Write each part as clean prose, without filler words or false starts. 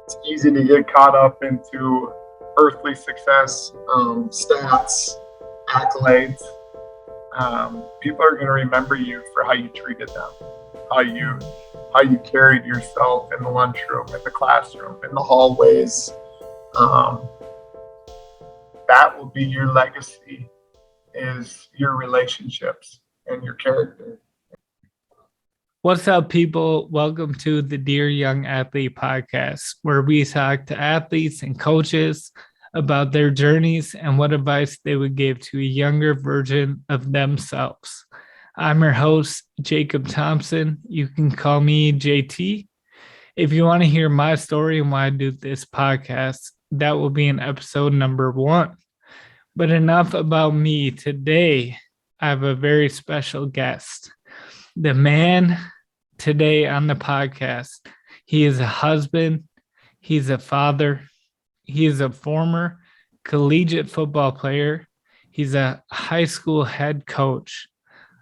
it's easy to get caught up into earthly success, stats, accolades. People are going to remember you for how you treated them, how you carried yourself in the lunchroom, in the classroom, in the hallways. That will be your legacy, is your relationships and your character. What's up, people? Welcome to the Dear Young Athlete podcast, where we talk to athletes and coaches about their journeys and what advice they would give to a younger version of themselves. I'm your host, Jacob Thompson. You can call me JT. If you want to hear my story and why I do this podcast, that will be in episode number 1. But enough about me. Today, I have a very special guest. The man today on the podcast, he is a husband, he's a father, he is a former collegiate football player, he's a high school head coach.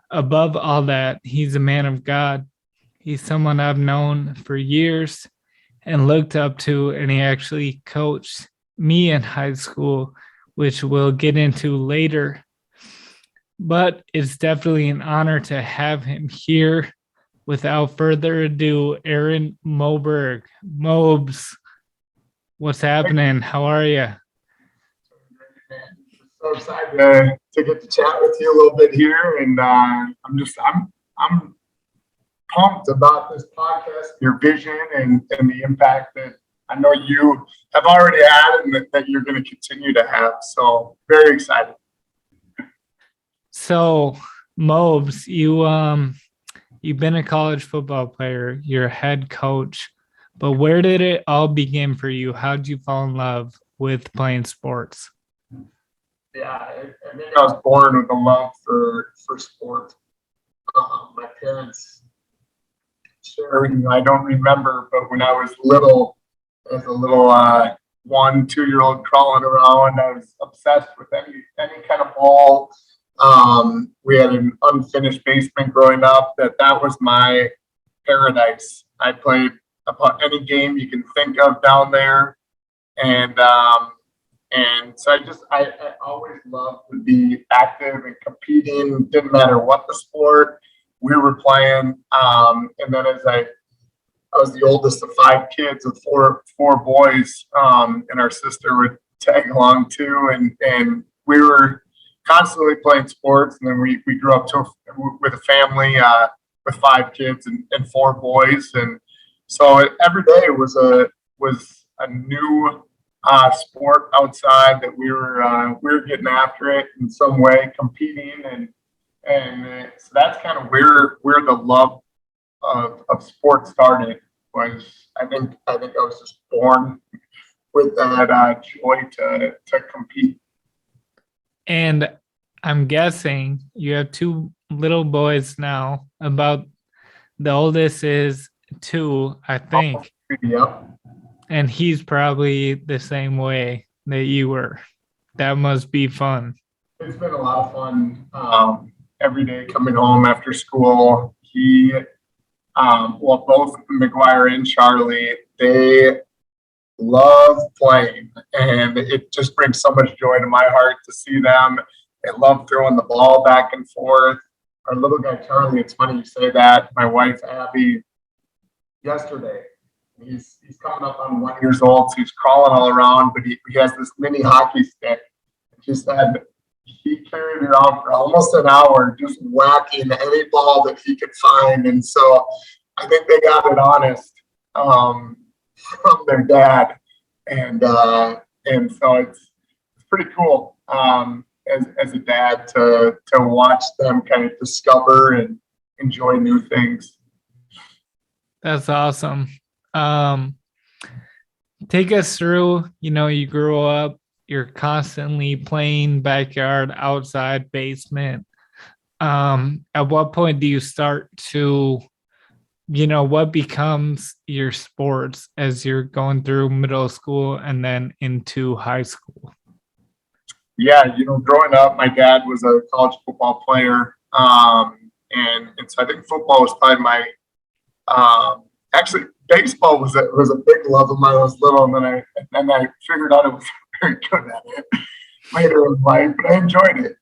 Above all that, he's a man of God. He's someone I've known for years and looked up to, and he actually coached me in high school, which we'll get into later. But it's definitely an honor to have him here. Without further ado, Aaron Moberg. Mobes, what's happening? How are you? So excited to get to chat with you a little bit here, and I'm pumped about this podcast, your vision, and the impact that I know you have already had, and that you're going to continue to have. So very excited. So, Mobes, you've been a college football player, you're a head coach, but where did it all begin for you? How did you fall in love with playing sports? Yeah, I think I was born with a love for sport. My parents, I don't remember, but when I was little, as a little 1-2-year-old crawling around, I was obsessed with any kind of ball. We had an unfinished basement growing up. That was my paradise. I played about any game you can think of down there, and so I always loved to be active and competing. Didn't matter what the sport we were playing. And then as I was the oldest of 5 kids with four boys, and our sister would tag along too, and we were constantly playing sports. And then we grew up with a family with 5 kids and 4 boys, and so every day was a new sport outside that we were getting after it in some way, competing, and so that's kind of where the love of sport started. I think I was just born with that joy to compete. And I'm guessing you have 2 little boys now. About the oldest is 2, I think. Yep. And he's probably the same way that you were. That must be fun. It's been a lot of fun. Every day coming home after school, both McGuire and Charlie, they love playing, and it just brings so much joy to my heart to see them. They love throwing the ball back and forth. Our little guy Charlie, it's funny you say that. My wife Abby, yesterday, he's coming up on 1 year old, so he's crawling all around, but he has this mini hockey stick. She said he carried it around for almost an hour, just whacking any ball that he could find. And so I think they got it honest from their dad, and so it's pretty cool as a dad to watch them kind of discover and enjoy new things. That's awesome. Take us through, you grew up, you're constantly playing backyard, outside, basement. At what point do you start to, what becomes your sports as you're going through middle school and then into high school? Yeah, growing up, my dad was a college football player. And so I think football was probably my actually, baseball was a big love of mine when I was little, and then I figured out I was very good at it later in life, but I enjoyed it.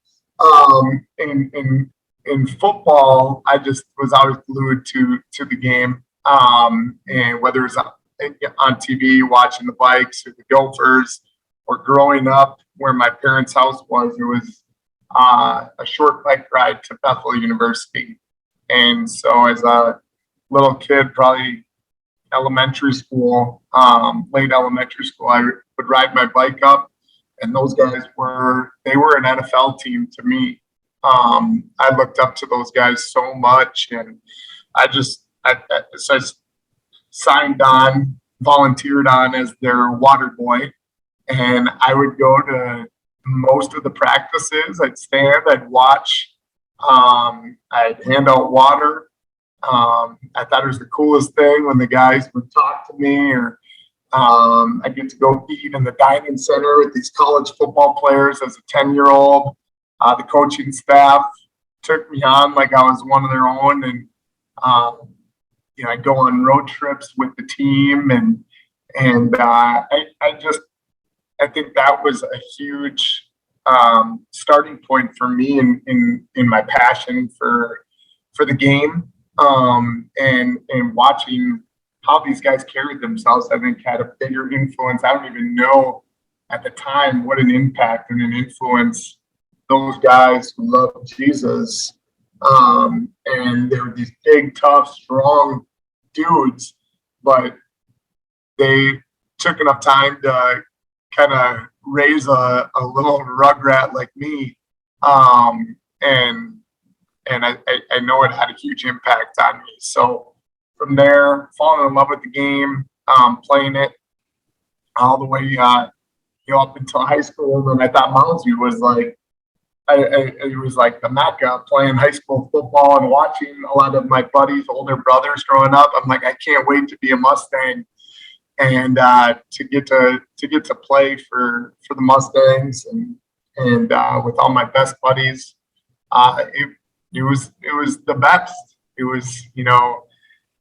In football, I just was always glued to the game. And whether it was on TV watching the Bikes or the Gophers, or growing up where my parents' house was, it was a short bike ride to Bethel University. And so as a little kid, probably elementary school, late elementary school, I would ride my bike up, and those guys they were an NFL team to me. I looked up to those guys so much, and so I signed on, volunteered on as their water boy, and I would go to most of the practices. I'd stand, I'd watch, I'd hand out water. I thought it was the coolest thing when the guys would talk to me, or I get to go eat in the dining center with these college football players as a 10-year-old. The coaching staff took me on like I was one of their own, and I'd go on road trips with the team, and I think that was a huge starting point for me in my passion for the game, and watching how these guys carried themselves. I think had a bigger influence. I don't even know at the time what an impact and an influence those guys who loved Jesus, and they were these big, tough, strong dudes, but they took enough time to kind of raise a little rugrat like me, and I know it had a huge impact on me. So from there, falling in love with the game, playing it all the way up until high school. And I thought Mounds View was like, it was like the Mecca, playing high school football and watching a lot of my buddies, older brothers growing up. I'm like, I can't wait to be a Mustang, and to get to play for the Mustangs, and with all my best buddies. It was the best. It was,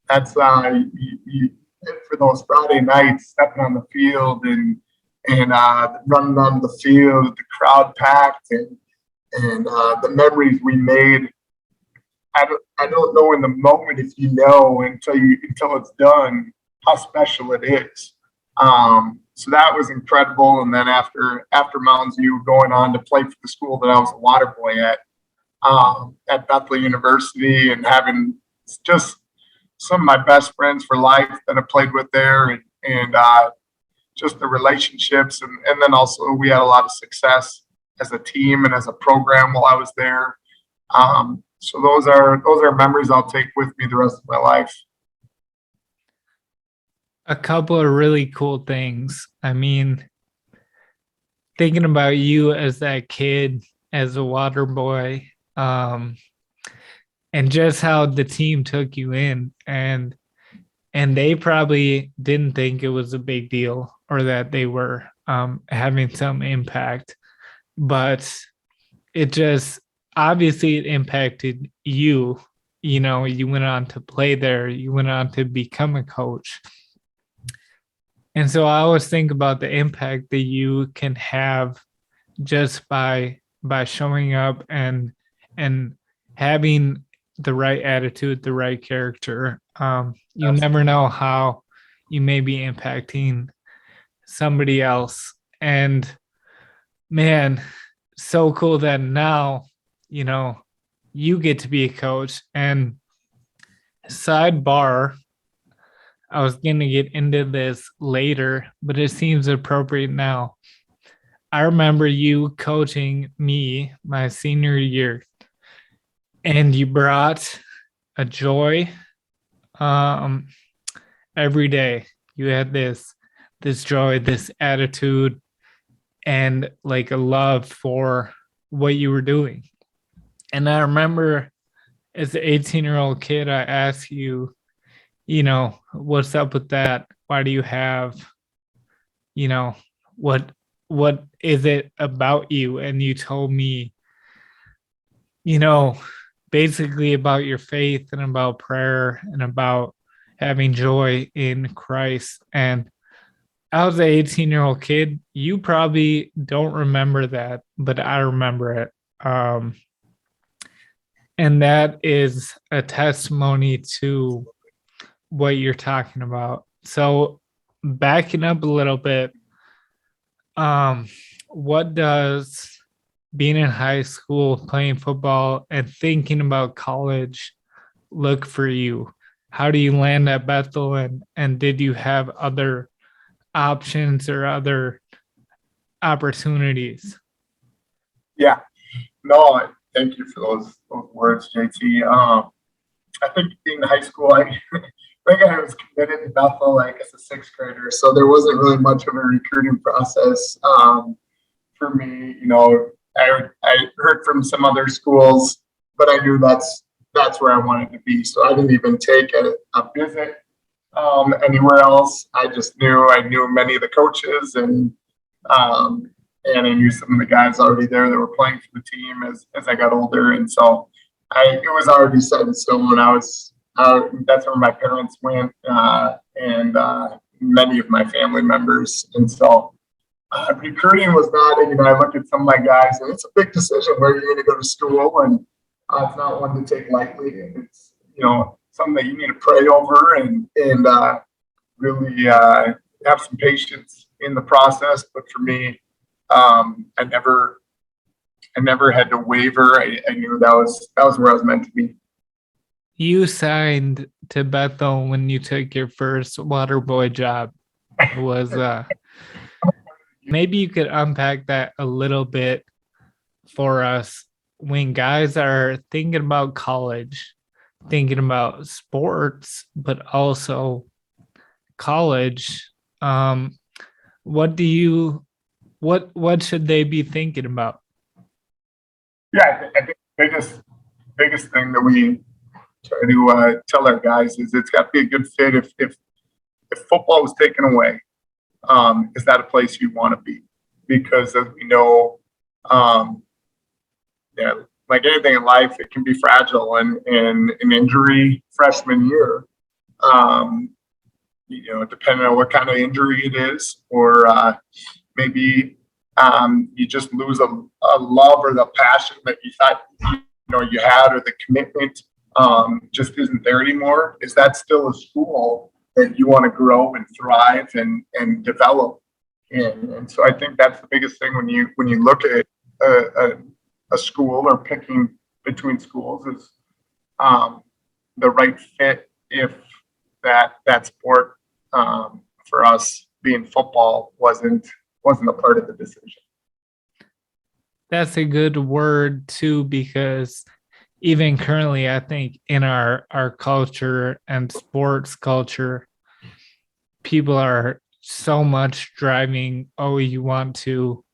that's for those Friday nights, stepping on the field and running on the field, the crowd packed, and the memories we made. I don't know in the moment if you know until it's done how special it is. So that was incredible. And then after Mounds View, going on to play for the school that I was a water boy at Bethel University, and having just some of my best friends for life that I played with there, and just the relationships, and then also we had a lot of success as a team and as a program while I was there. So those are memories I'll take with me the rest of my life. A couple of really cool things. I mean, thinking about you as that kid, as a water boy, and just how the team took you in, and they probably didn't think it was a big deal, or that they were having some impact, but it just obviously it impacted you. You went on to play there, you went on to become a coach. And so I always think about the impact that you can have just by showing up and having the right attitude, the right character. You never know how you may be impacting somebody else. And man, so cool that now, you get to be a coach. And sidebar, I was going to get into this later, but it seems appropriate now. I remember you coaching me my senior year, and you brought a joy every day. You had this joy, this attitude, and like a love for what you were doing. And I remember as an 18-year-old kid, I asked you, what's up with that? Why do you have, what is it about you? And you told me, basically about your faith and about prayer and about having joy in Christ. And I was an 18-year-old kid. You probably don't remember that, but I remember it. And that is a testimony to what you're talking about. So backing up a little bit, what does being in high school, playing football, and thinking about college look for you? How do you land at Bethel, and did you have other options or other opportunities? Yeah, no, thank you for those words, JT. I think in high school, I think I was committed to Bethel like as a sixth grader, so there wasn't really much of a recruiting process for me. I heard from some other schools, but I knew that's where I wanted to be. So I didn't even take a visit anywhere else. I just knew I knew many of the coaches, and I knew some of the guys already there that were playing for the team as I got older, and so it was already set in stone. That's where my parents went, and many of my family members, and so recruiting was not. I looked at some of my guys, and it's a big decision where you're going to go to school, and it's not one to take lightly. And it's something that you need to pray over and really have some patience in the process. But for me, I never had to waver. I knew that was where I was meant to be. You signed to Bethel when you took your first water boy job. It was maybe you could unpack that a little bit for us. When guys are thinking about college, thinking about sports, but also college, what should they be thinking about? Yeah, I think the biggest thing that we try to tell our guys is it's got to be a good fit. If football was taken away, is that a place you want to be? Because as we know, like anything in life, it can be fragile, and an injury freshman year, depending on what kind of injury it is, or maybe you just lose a love or the passion that you thought you had, or the commitment just isn't there anymore. Is that still a school that you want to grow and thrive and develop in? And so I think that's the biggest thing when you look at a school or picking between schools is the right fit. If that sport for us being football wasn't a part of the decision. That's a good word too, because even currently, I think in our culture and sports culture, people are so much driving, oh, you want to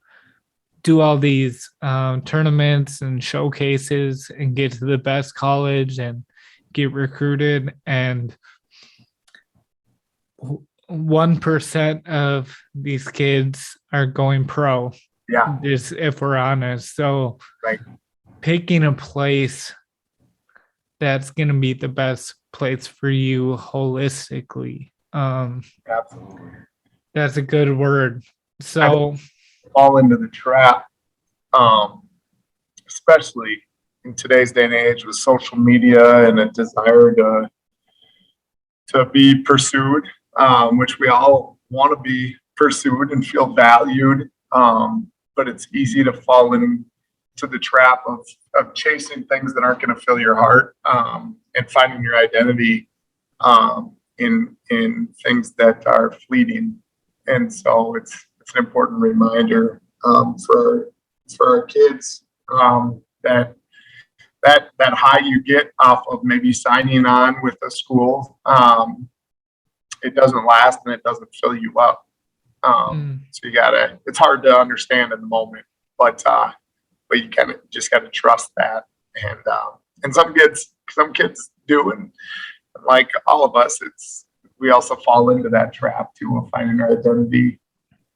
do all these tournaments and showcases and get to the best college and get recruited, and 1% of these kids are going pro. Yeah. Just if we're honest. So right. Picking a place that's going to be the best place for you holistically. Absolutely. That's a good word. So fall into the trap, especially in today's day and age with social media and a desire to be pursued, which we all want to be pursued and feel valued. But it's easy to fall into the trap of chasing things that aren't going to fill your heart, and finding your identity in things that are fleeting. And so it's an important reminder for our kids that high you get off of maybe signing on with a school, it doesn't last and it doesn't fill you up. So it's hard to understand in the moment, but you kind of just got to trust that. And some kids do. And like all of us, we also fall into that trap too of finding our identity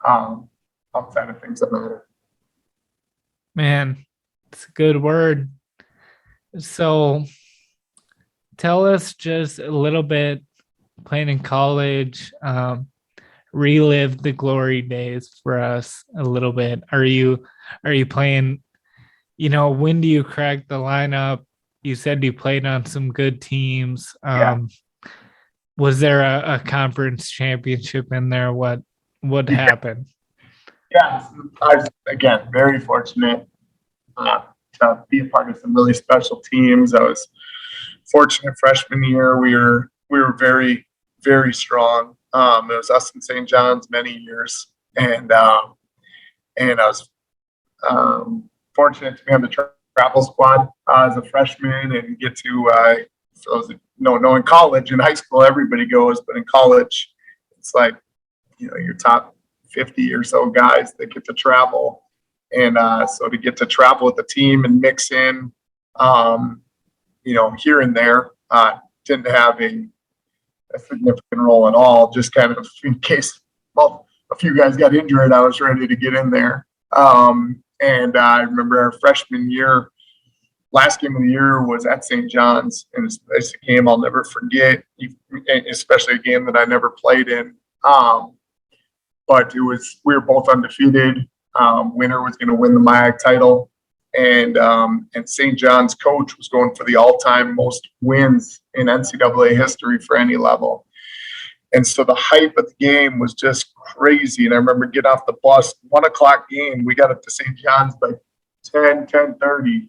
outside of things that matter. Man, it's a good word. So tell us just a little bit playing in college, relive the glory days for us a little bit. Are you playing, when do you crack the lineup? You said you played on some good teams. Was there a conference championship in there? What happened? Yeah, I was, again, very fortunate to be a part of some really special teams. I was fortunate freshman year. We were very, very strong. It was us and St. John's many years, and I was fortunate to be on the travel squad as a freshman and get to. No, in college, in high school, everybody goes, but in college, it's like, your top 50 or so guys that get to travel. And so to get to travel with the team and mix in, here and there, didn't have a significant role at all, just kind of in case, a few guys got injured, I was ready to get in there. And I remember our freshman year, last game of the year was at St. John's, and it's a game I'll never forget, especially a game that I never played in. But we were both undefeated. Winner was going to win the MIAC title, and St. John's coach was going for the all-time most wins in NCAA history for any level. And so the hype of the game was just crazy. And I remember getting off the bus, 1:00 game, we got up to St. John's by 10:30,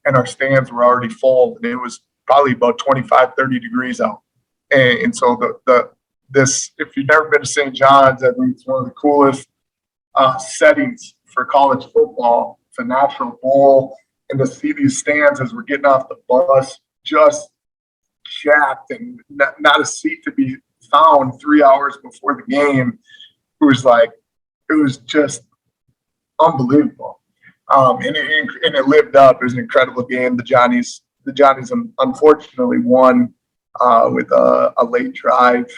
and our stands were already full. And it was probably about 25, 30 degrees out. And so this, if you've never been to St. John's, I think it's one of the coolest settings for college football. It's a natural bowl, and to see these stands as we're getting off the bus, just jacked and not a seat to be found 3 hours before the game. It was just unbelievable. And it lived up. It was an incredible game. The Johnnies unfortunately won with a late drive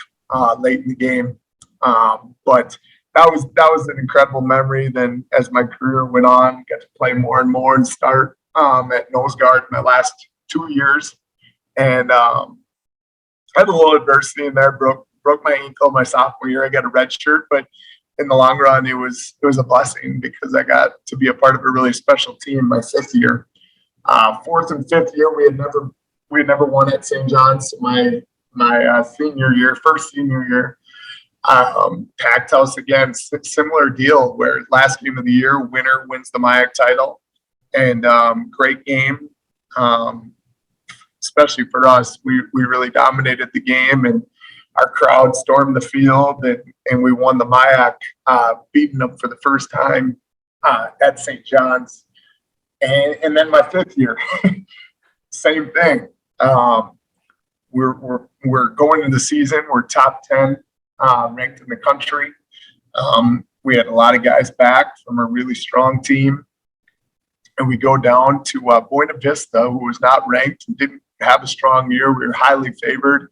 late in the game. But that was an incredible memory. Then as my career went on, got to play more and more and start at nose guard my last 2 years. And had a little adversity in there, broke my ankle my sophomore year. I got a red shirt, but in the long run, it was a blessing because I got to be a part of a really special team my fifth year. Fourth and fifth year, we had never won at St. John's. So my first senior year, packed house again, similar deal where last game of the year, winner wins the MIAC title, and great game. Especially for us, we really dominated the game, and our crowd stormed the field, and we won the MIAC, beating them for the first time at St. John's. And then my fifth year, same thing. We're going into the season. We're top 10 ranked in the country. We had a lot of guys back from a really strong team, and we go down to Buena Vista, who was not ranked and didn't have a strong year. We were highly favored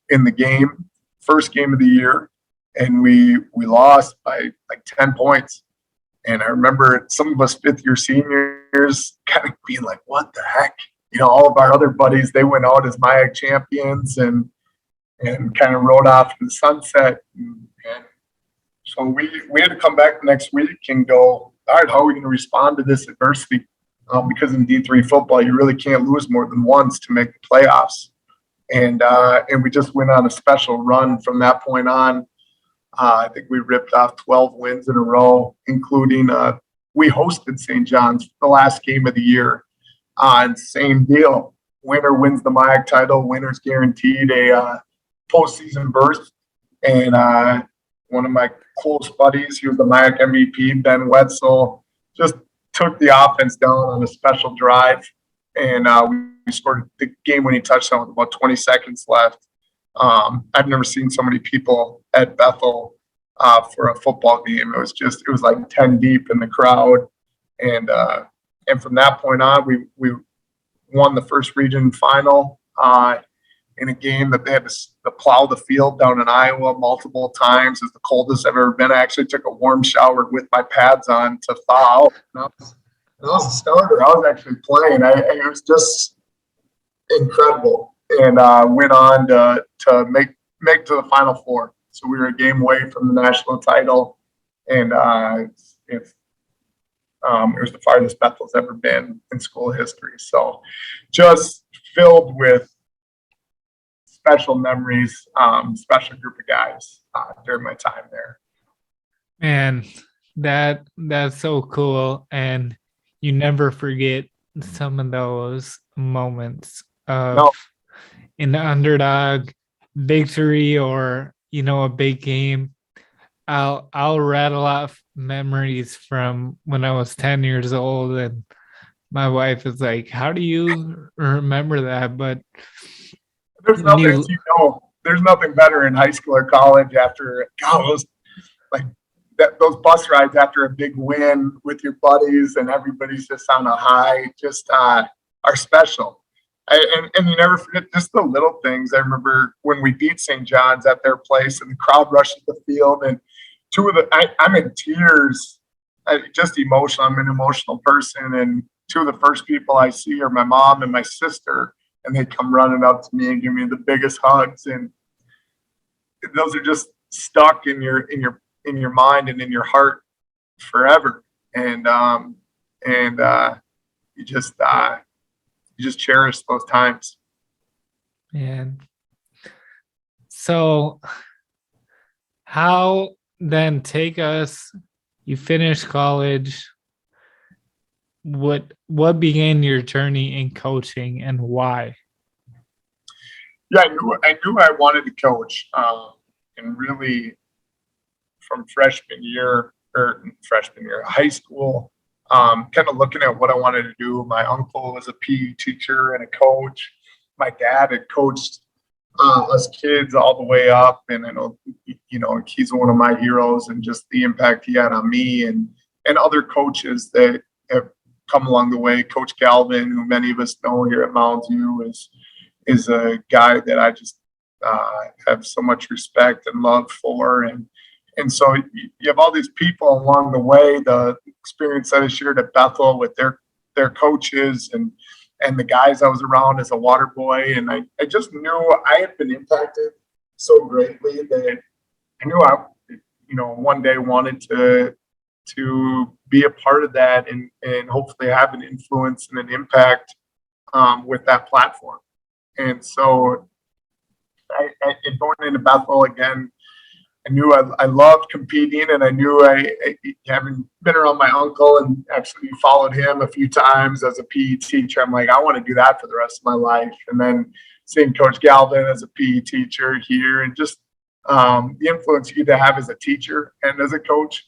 in the game, first game of the year, and we lost by like 10 points. And I remember some of us fifth-year seniors kind of being like, what the heck? All of our other buddies, they went out as MIAC champions and kind of rode off in the sunset. And so we had to come back the next week and go, all right, how are we going to respond to this adversity? Because in D3 football, you really can't lose more than once to make the playoffs. And we just went on a special run from that point on. I think we ripped off 12 wins in a row, including we hosted St. John's for the last game of the year. And same deal. Winner wins the MIAC title. Winner's guaranteed a postseason berth. And one of my close buddies, he was the MIAC MVP, Ben Wetzel, just took the offense down on a special drive. And we scored the game-winning touchdown with about 20 seconds left. I've never seen so many people at Bethel for a football game. It was like 10 deep in the crowd. And from that point on, we won the first region final in a game that they had to plow the field down in Iowa multiple times. It's the coldest I've ever been. I actually took a warm shower with my pads on to thaw out. I was a starter. I was actually playing. It was just incredible. And went on to make it to the Final Four. So we were a game away from the national title, and it was the farthest Bethel's ever been in school history. So just filled with special memories, special group of guys during my time there. And that's so cool. And you never forget some of those moments of an underdog victory or, a big game. I'll rattle off memories from when I was 10 years old, and my wife is like, how do you remember that? But there's nothing, there's nothing better in high school or college after those bus rides after a big win with your buddies and everybody's just on a high, just are special. And you never forget just the little things. I remember when we beat St. John's at their place and the crowd rushes the field, and I'm in tears, just emotional. I'm an emotional person, and two of the first people I see are my mom and my sister, and they come running up to me and give me the biggest hugs. And those are just stuck in your mind and in your heart forever. And you just cherish those times. And so how then you finished college. What began your journey in coaching and why? Yeah, I knew I wanted to coach. And really from freshman year, high school, kind of looking at what I wanted to do. My uncle was a PE teacher and a coach. My dad had coached us kids all the way up, and I know he's one of my heroes, and just the impact he had on me and other coaches that have come along the way. Coach Galvin, who many of us know here at Mounds View, is a guy that I just have so much respect and love for, and so you have all these people along the way. The experience that I shared at Bethel with their coaches and the guys I was around as a water boy, and I just knew I had been impacted so greatly that I knew I one day wanted to be a part of that and hopefully have an influence and an impact with that platform. And so I going into Bethel again, I knew I loved competing, and I knew having been around my uncle and actually followed him a few times as a PE teacher, I'm like, I want to do that for the rest of my life. And then seeing Coach Galvin as a PE teacher here, and just the influence you get to have as a teacher and as a coach.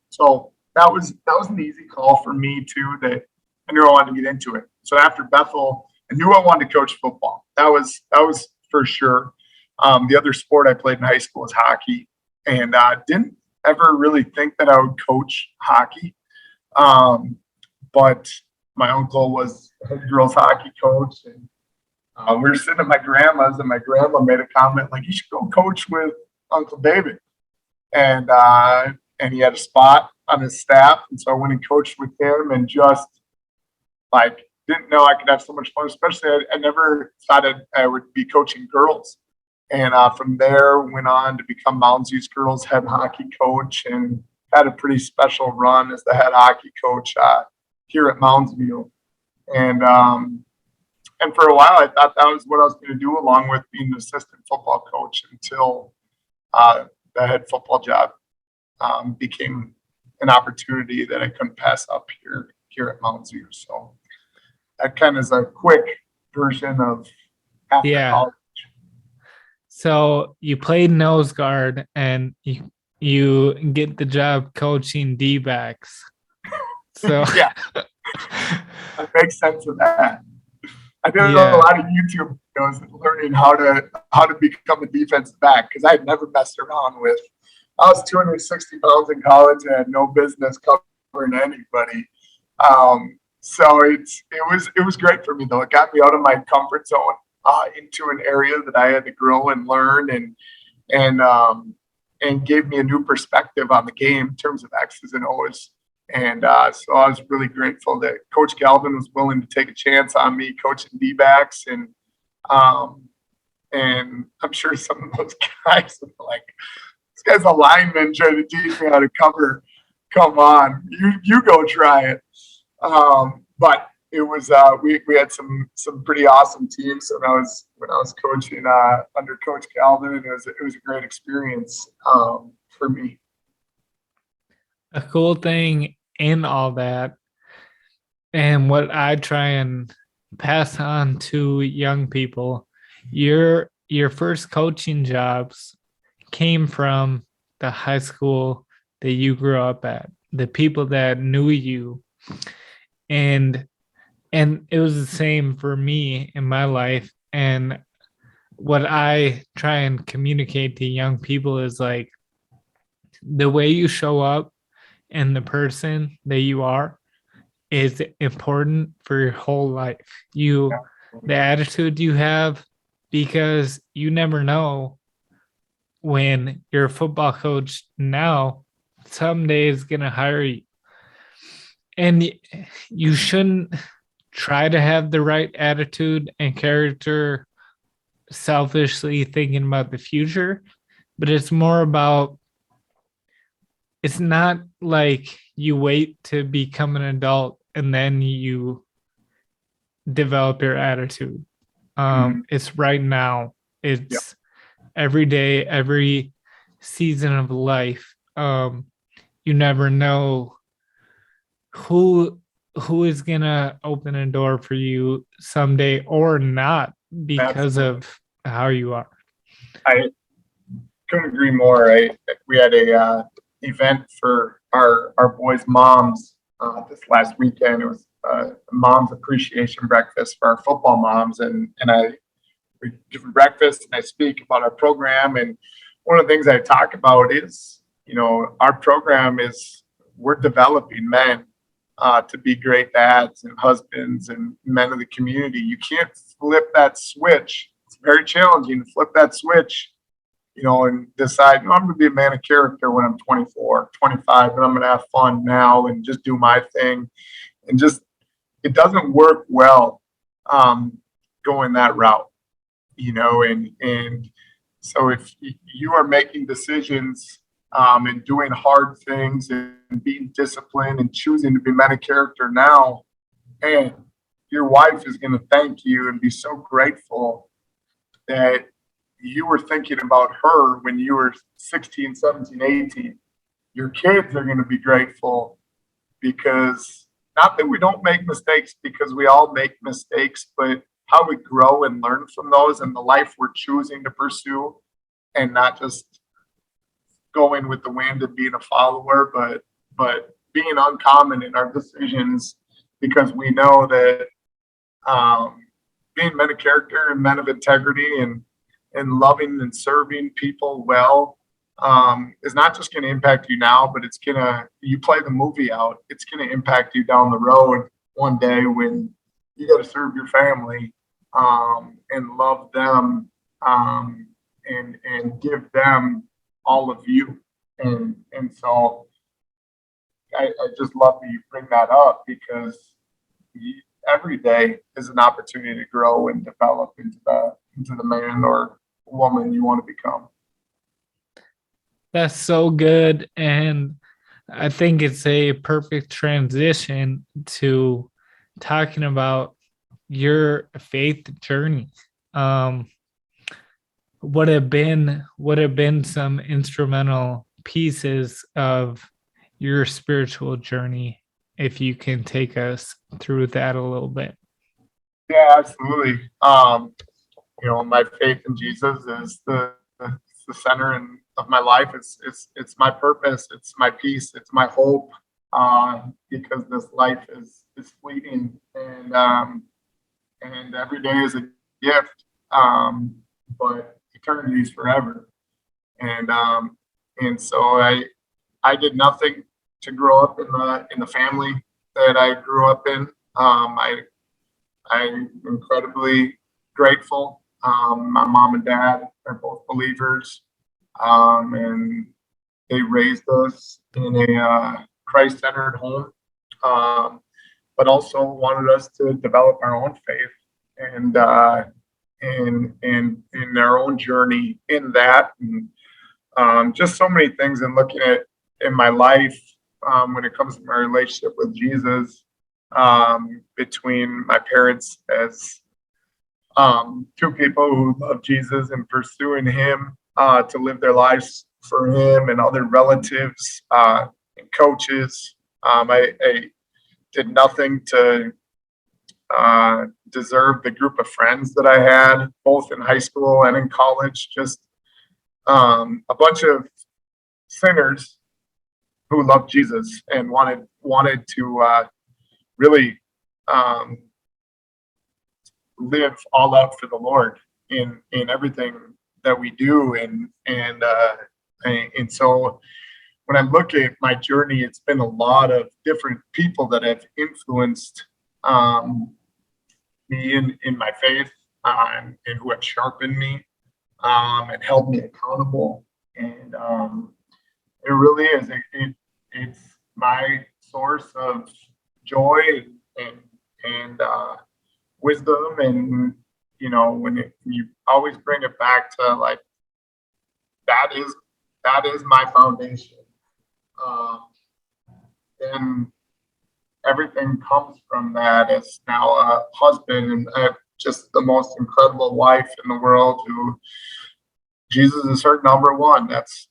So that was an easy call for me too, that I knew I wanted to get into it. So after Bethel, I knew I wanted to coach football. That was for sure. The other sport I played in high school was hockey, and didn't ever really think that I would coach hockey. But my uncle was a head girls hockey coach, and we were sitting at my grandma's, and my grandma made a comment like, you should go coach with Uncle David. And he had a spot on his staff. And so I went and coached with him, and just didn't know I could have so much fun, especially I never thought I would be coaching girls. And from there, went on to become Mounds View's girls head hockey coach, and had a pretty special run as the head hockey coach here at Mounds View. And for a while, I thought that was what I was going to do, along with being an assistant football coach, until the head football job became an opportunity that I couldn't pass up here at Mounds View. So that kind of is a quick version of after college. So you played nose guard, and you get the job coaching Dbacks. So yeah, that makes sense of that. I did a lot of YouTube videos learning how to become a defensive back, because I had never messed around with. I was 260 pounds in college and had no business covering anybody. So it was great for me, though. It got me out of my comfort zone into an area that I had to grow and learn, and gave me a new perspective on the game in terms of X's and O's. And so I was really grateful that Coach Galvin was willing to take a chance on me coaching Dbacks, and And I'm sure some of those guys are like, this guy's a lineman trying to teach me how to cover. Come on, you go try it. But it was we had some pretty awesome teams when I was coaching under Coach Calvin, and it was a great experience for me. A cool thing in all that, and what I try and pass on to young people, your first coaching jobs came from the high school that you grew up at, the people that knew you, and it was the same for me in my life. And what I try and communicate to young people is like, the way you show up and the person that you are is important for your whole life. The attitude you have, because you never know when your football coach now someday is going to hire you. And you shouldn't try to have the right attitude and character selfishly thinking about the future, but it's more about, it's not like you wait to become an adult and then you develop your attitude. It's right now. It's every day, every season of life. You never know who is gonna open a door for you someday or not because of how you are. I couldn't agree more. We had a event for our boys' moms this last weekend. It was mom's appreciation breakfast for our football moms, and we give breakfast and I speak about our program. And one of the things I talk about is, our program is, we're developing men to be great dads and husbands and men of the community. You can't flip that switch. It's very challenging to flip that switch, and decide, I'm going to be a man of character when I'm 24, 25, and I'm going to have fun now and just do my thing. And just, it doesn't work well going that route, and so if you are making decisions and doing hard things and being disciplined and choosing to be men of character now, and your wife is going to thank you and be so grateful that you were thinking about her when you were 16, 17, 18. Your kids are going to be grateful, because not that we don't make mistakes, because we all make mistakes, but how we grow and learn from those, and the life we're choosing to pursue, and not just going with the wind and being a follower, but being uncommon in our decisions, because we know that being men of character and men of integrity and loving and serving people well is not just going to impact you now, but you play the movie out, it's going to impact you down the road one day when you got to serve your family and love them and give them all of you. And so I just love that you bring that up, because every day is an opportunity to grow and develop into the man or woman you want to become. That's so good. And I think it's a perfect transition to talking about your faith journey. What have been some instrumental pieces of your spiritual journey, if you can take us through that a little bit? Yeah, absolutely. My faith in Jesus is the center of my life. It's my purpose. It's my peace. It's my hope. Because this life is fleeting, and every day is a gift. But eternity is forever. And so I did nothing to grow up in the family that I grew up in. I'm incredibly grateful. My mom and dad are both believers, and they raised us in a Christ-centered home, but also wanted us to develop our own faith. And and in their own journey in that, and just so many things. And looking at in my life, when it comes to my relationship with Jesus, between my parents as two people who love Jesus and pursuing Him, to live their lives for Him, and other relatives and coaches. I did nothing to deserve the group of friends that I had, both in high school and in college. Just a bunch of sinners who loved Jesus and wanted to really um, live all out for the Lord in everything that we do, and so when I look at my journey, it's been a lot of different people that have influenced me in my faith, and who have sharpened me, and held me accountable. And it really is. It's my source of joy and wisdom. And when you always bring it back to, like, that is my foundation. And everything comes from that. As now a husband, and just the most incredible wife in the world, who Jesus is her number one. That's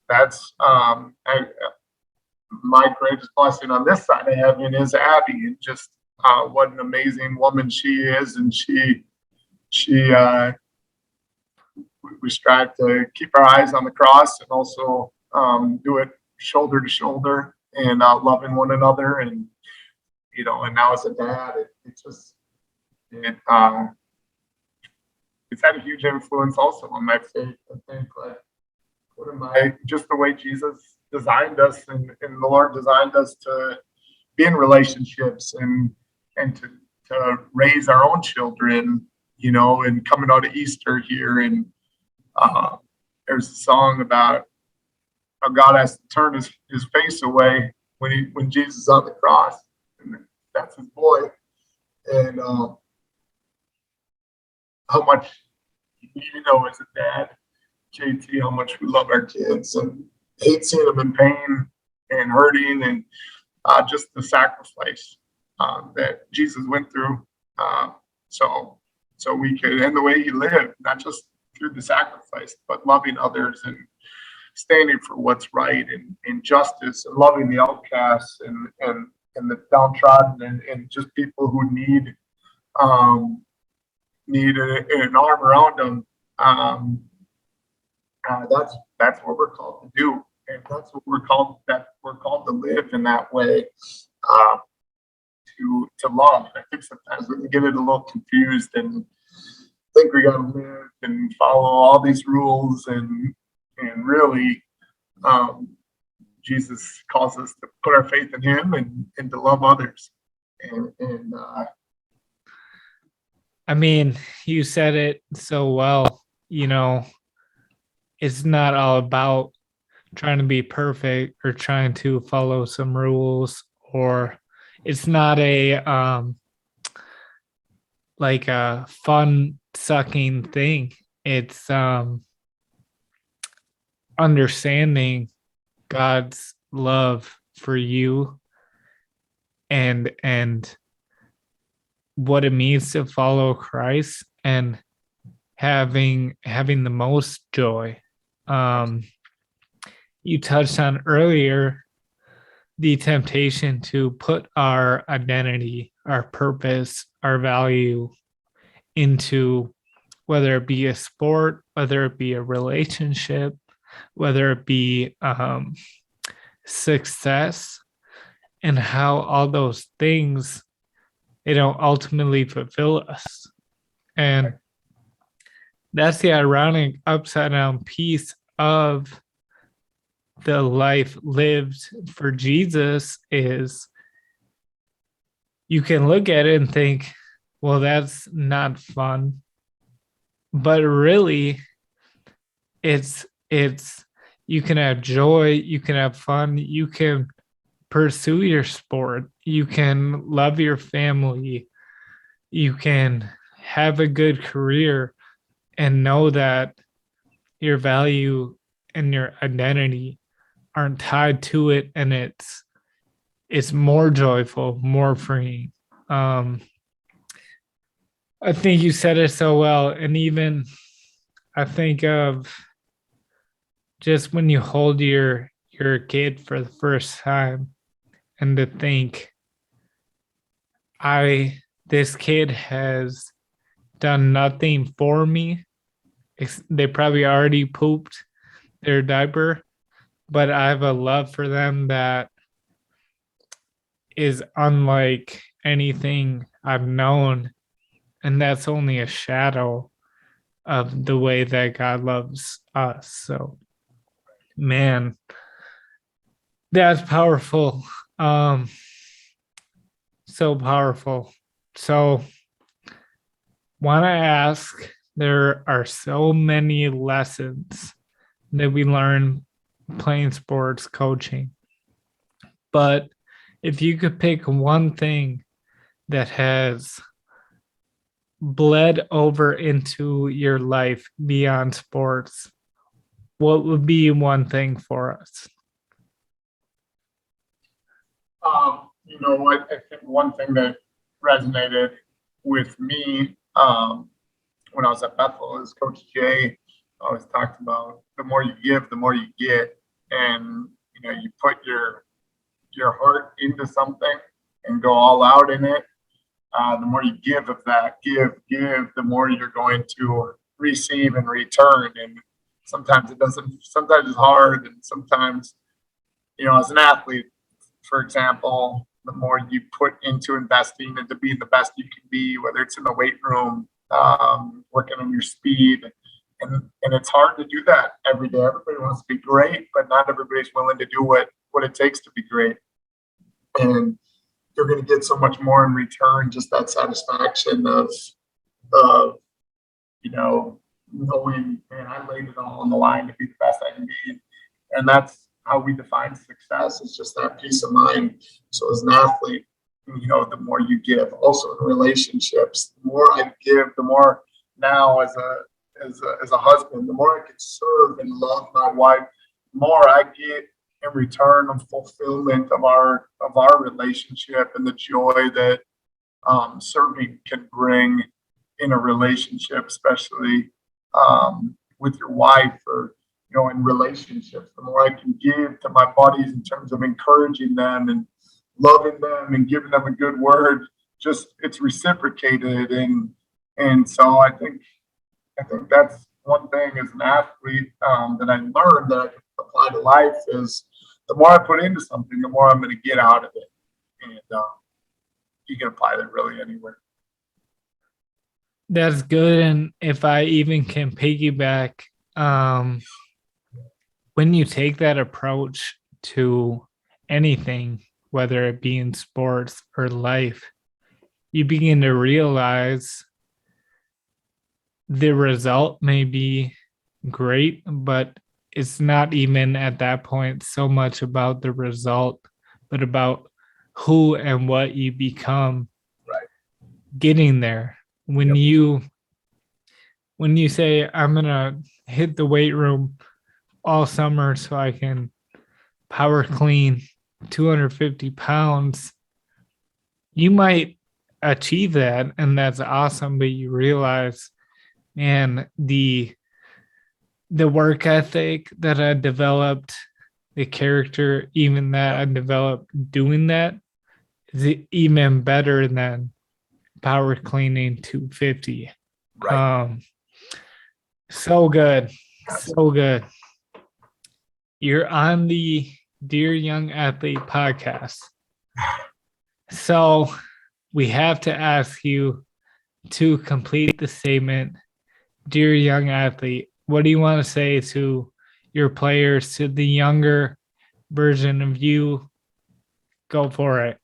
my greatest blessing on this side of heaven is Abby, and just what an amazing woman she is. And she we strive to keep our eyes on the cross, and also do it shoulder to shoulder, and loving one another. And and now as a dad, it's had a huge influence also on my faith. I think, like, just the way Jesus designed us, and the Lord designed us to be in relationships, and to raise our own children, and coming out of Easter here. And there's a song about how God has to turn his face away when Jesus is on the cross, and that's his boy. And how much, as a dad, JT, how much we love our kids and hate seeing them in pain and hurting, and just the sacrifice that Jesus went through, so we could, and the way he lived, not just through the sacrifice, but loving others and standing for what's right, and justice, and loving the outcasts, and the downtrodden, and just people who need an arm around them. That's what we're called to do, and that's what we're called to live in that way, to love. I think sometimes we can get it a little confused and think we got to live and follow all these rules, and really, Jesus calls us to put our faith in him, and to love others. And I mean, you said it so well. It's not all about trying to be perfect or trying to follow some rules, or it's not like a fun sucking thing. It's understanding God's love for you, and what it means to follow Christ, and having the most joy. You touched on earlier the temptation to put our identity, our purpose, our value into, whether it be a sport, whether it be a relationship, whether it be success, and how all those things, they don't ultimately fulfill us. And that's the ironic upside down piece of the life lived for Jesus, is you can look at it and think, well, that's not fun. But really, it's you can have joy, you can have fun, you can pursue your sport, you can love your family, you can have a good career, and know that your value and your identity aren't tied to it, and it's more joyful, more freeing. I think you said it so well. And even I think of just when you hold your kid for the first time, and to think, this kid has done nothing for me. They probably already pooped their diaper, but I have a love for them that is unlike anything I've known. And that's only a shadow of the way that God loves us. So, man, that's powerful. Um, so powerful. So, want to ask, there are so many lessons that we learn playing sports, coaching. But if you could pick one thing that has bled over into your life beyond sports, what would be one thing for us? I think one thing that resonated with me when I was at Bethel is Coach Jay always talked about the more you give, the more you get, and you put your heart into something and go all out in it. The more you give of that, give, the more you're going to receive and return. And sometimes it doesn't. Sometimes it's hard, and sometimes, as an athlete, for example, the more you put into investing into being the best you can be, whether it's in the weight room, working on your speed, and it's hard to do that every day. Everybody wants to be great, but not everybody's willing to do what it takes to be great. And you're going to get so much more in return, just that satisfaction of knowing, man, I laid it all on the line to be the best I can be. And that's how we define success. It's just that peace of mind. So as an athlete, the more you give. Also in relationships, the more I give, the more now as a husband, the more I can serve and love my wife, the more I get in return of fulfillment of our relationship and the joy that serving can bring in a relationship, especially with your wife, or in relationships. The more I can give to my buddies in terms of encouraging them and loving them and giving them a good word, just it's reciprocated. And so I think that's one thing as an athlete that I learned that I can apply to life is the more I put into something, the more I'm going to get out of it. And you can apply that really anywhere. That's good. And if I even can piggyback, when you take that approach to anything, whether it be in sports or life, you begin to realize the result may be great, but it's not even at that point so much about the result, but about who and what you become getting there. When you say, I'm gonna hit the weight room all summer so I can power clean 250 pounds, you might achieve that, and that's awesome. But you realize, man, the work ethic that I developed, the character even that I developed doing that, is even better than power cleaning 250. So good. So good. You're on the Dear Young Athlete podcast. So we have to ask you to complete the statement. Dear Young Athlete, what do you want to say to your players, to the younger version of you? Go for it.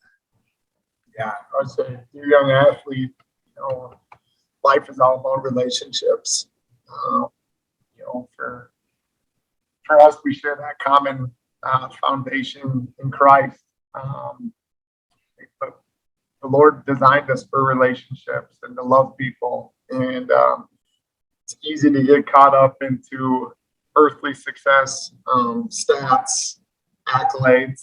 Yeah, I would say, dear young athlete, life is all about relationships. For us, we share that common foundation in Christ. But the Lord designed us for relationships and to love people. And it's easy to get caught up into earthly success, stats, accolades.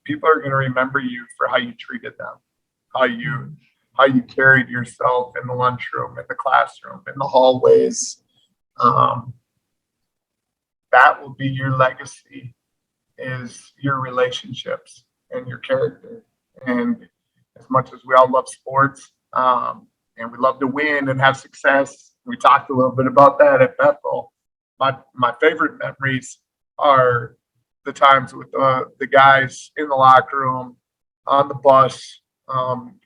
People are going to remember you for how you treated them, how you carried yourself in the lunchroom, in the classroom, in the hallways. That will be your legacy, is your relationships and your character. And as much as we all love sports, and we love to win and have success, we talked a little bit about that at Bethel. My favorite memories are the times with the guys in the locker room, on the bus,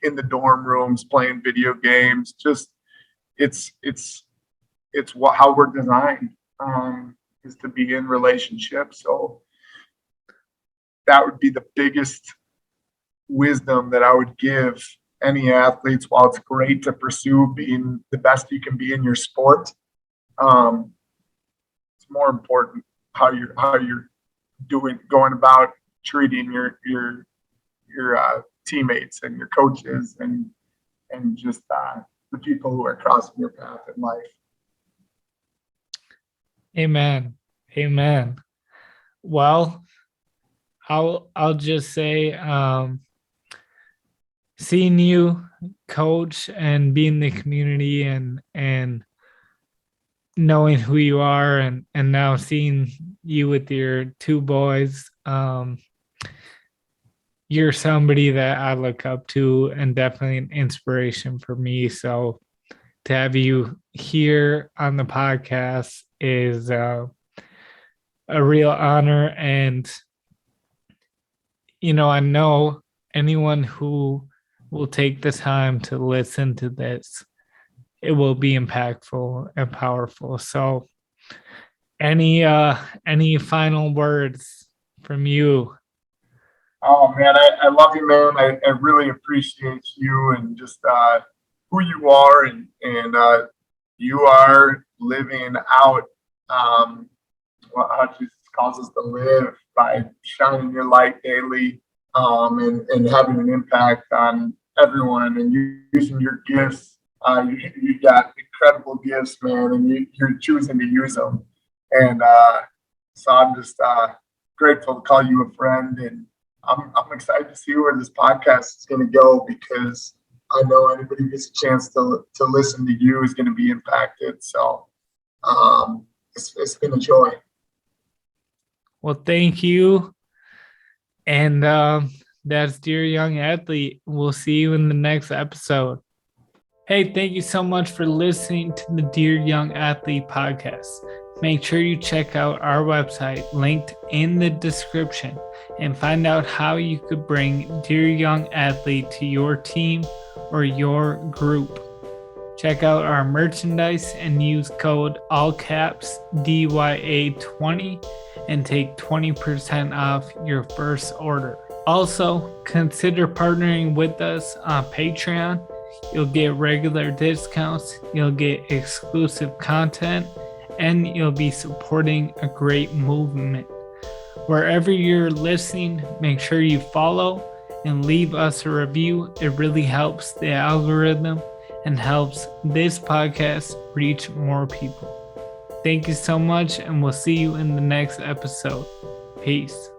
in the dorm rooms, playing video games. Just it's how we're designed, is to be in relationships. So that would be the biggest wisdom that I would give any athletes. While it's great to pursue being the best you can be in your sport, it's more important how you're going about treating your teammates and your coaches and just the people who are crossing your path in life. Amen. Amen. Well, I'll just say, seeing you coach and be in the community and knowing who you are and now seeing you with your two boys, you're somebody that I look up to and definitely an inspiration for me. So to have you here on the podcast is a real honor. And, I know anyone who will take the time to listen to this, it will be impactful and powerful. So any final words from you? Oh man, I love you, man. I really appreciate you and just who you are, and you are living out how Jesus calls us to live, by shining your light daily, and having an impact on everyone, and using your gifts. You got incredible gifts, man, and you're choosing to use them. And so I'm just grateful to call you a friend, and I'm excited to see where this podcast is going to go, because I know anybody who gets a chance to listen to you is going to be impacted. So it's been a joy. Well, thank you. And that's Dear Young Athlete. We'll see you in the next episode. Hey, thank you so much for listening to the Dear Young Athlete podcast. Make sure you check out our website linked in the description and find out how you could bring Dear Young Athlete to your team or your group. Check out our merchandise and use code all caps DYA20 and take 20% off your first order. Also, consider partnering with us on Patreon. You'll get regular discounts, you'll get exclusive content, and you'll be supporting a great movement. Wherever you're listening, make sure you follow and leave us a review. It really helps the algorithm and helps this podcast reach more people. Thank you so much, and we'll see you in the next episode. Peace.